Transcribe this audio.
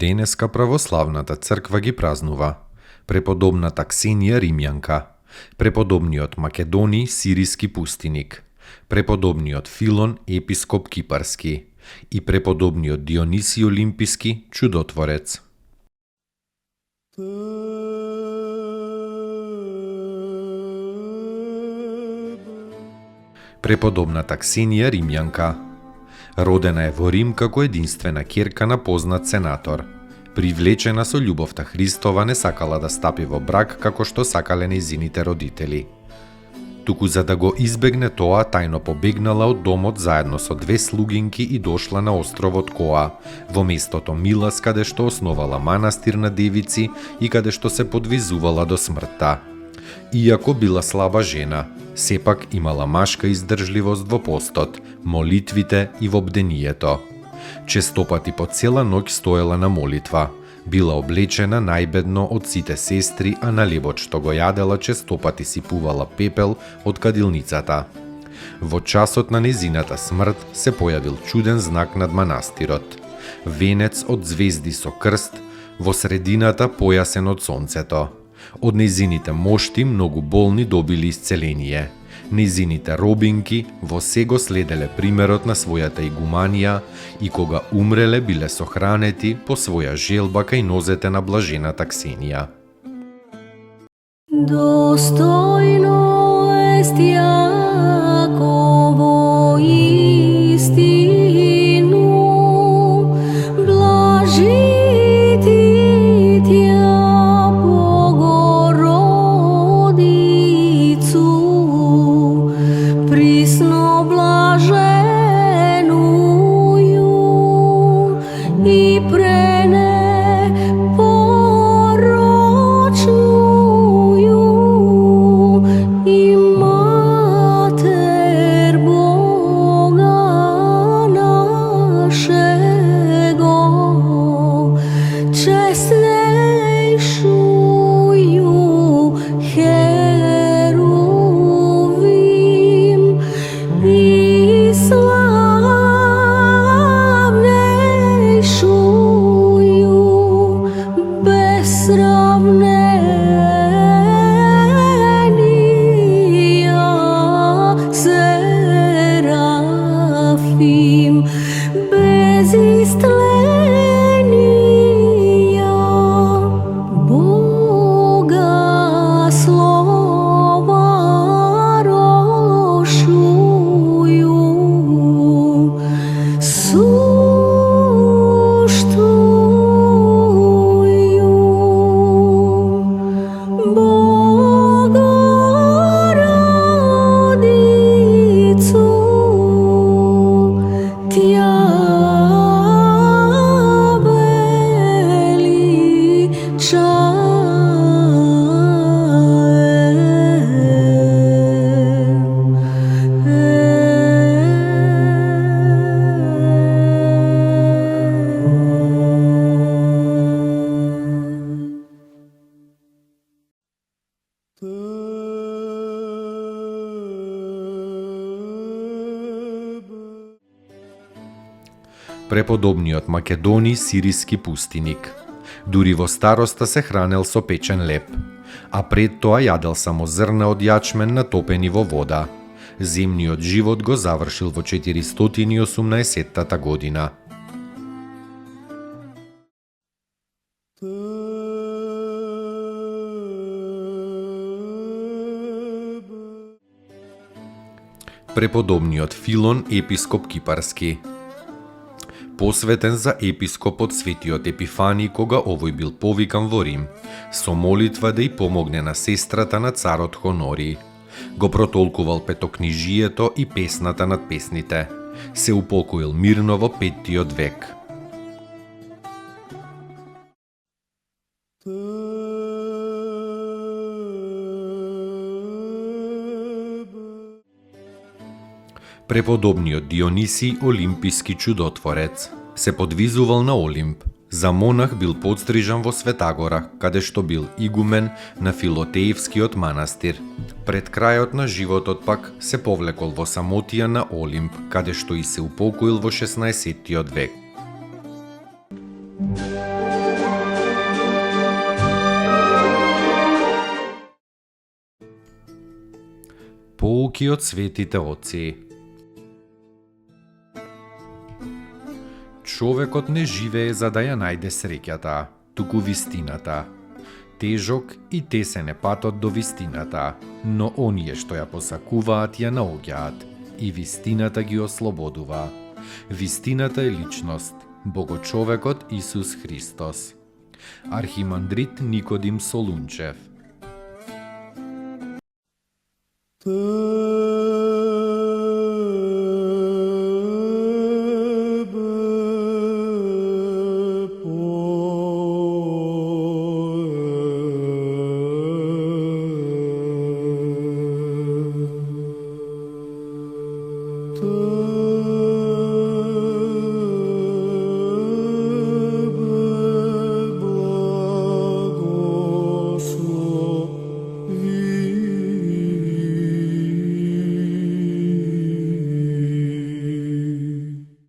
Денеска православната црква ги празнува преподобната Ксенија Римјанка, преподобниот Македони Сириски пустиник, преподобниот Филон епископ Кипарски и преподобниот Диониси Олимписки чудотворец. Преподобната Ксенија Римјанка родена е во Рим како единствена ќерка на познат сенатор. Привлечена со љубовта Христова, не сакала да стапи во брак како што сакале нејзините родители. Туку за да го избегне тоа, тајно побегнала од домот заедно со две слугинки и дошла на островот Коа, во местото Милас, каде што основала манастир на девици и каде што се подвизувала до смртта. Иако била слаба жена, сепак имала машка издржливост во постот, молитвите и во бдението. Честопати по цела ноќ стоела на молитва. Била облечена најбедно од сите сестри, а на лебот што го јадела честопати сипувала пепел од кадилницата. Во часот на незината смрт се појавил чуден знак над манастирот. Венец од звезди со крст, во средината појасен од сонцето. Од незините мошти многу болни добили исцеление. Незините робинки во сего следеле примерот на својата игуманија и кога умреле биле сохранети по своја желба кај нозете на блажената Ксенија. Достојно ест Јаково истину, блажити тја Богородицу, присно блаженују и пренепорочнују и матер Бога нашего, честнейшую Херувим и славнейшую без сравнения Серафим, без истления Бога слова рошую, суштую Богородицу, тја Преподобниот Македони Сириски пустиник. Дури во староста се хранел со печен леб, а пред тоа јадел само зрна од јачмен натопени во вода. Земниот живот го завршил во 418 година. Преподобниот Филон епископ Кипарски. Посветен за епископот светиот Епифани кога овој бил повикан во Рим, со молитва да ја помогне на сестрата на царот Хонори. Го протолкувал петокнижието и песната над песните. Се упокоил мирно во 5 век. Преподобниот Дионисий, олимписки чудотворец, се подвизувал на Олимп. За монах бил подстрижан во Светагора, каде што бил игумен на Филотеевскиот манастир. Пред крајот на животот пак се повлекол во самотија на Олимп, каде што и се упокоил во 16 век. Поуки од светите отци. Човекот не живее за да ја најде среќата, туку вистината. Тежок и тесен е патот до вистината, но оние што ја посакуваат ја наоѓаат, и вистината ги ослободува. Вистината е личност, Богочовекот Исус Христос. Архимандрит Никодим Солунчев.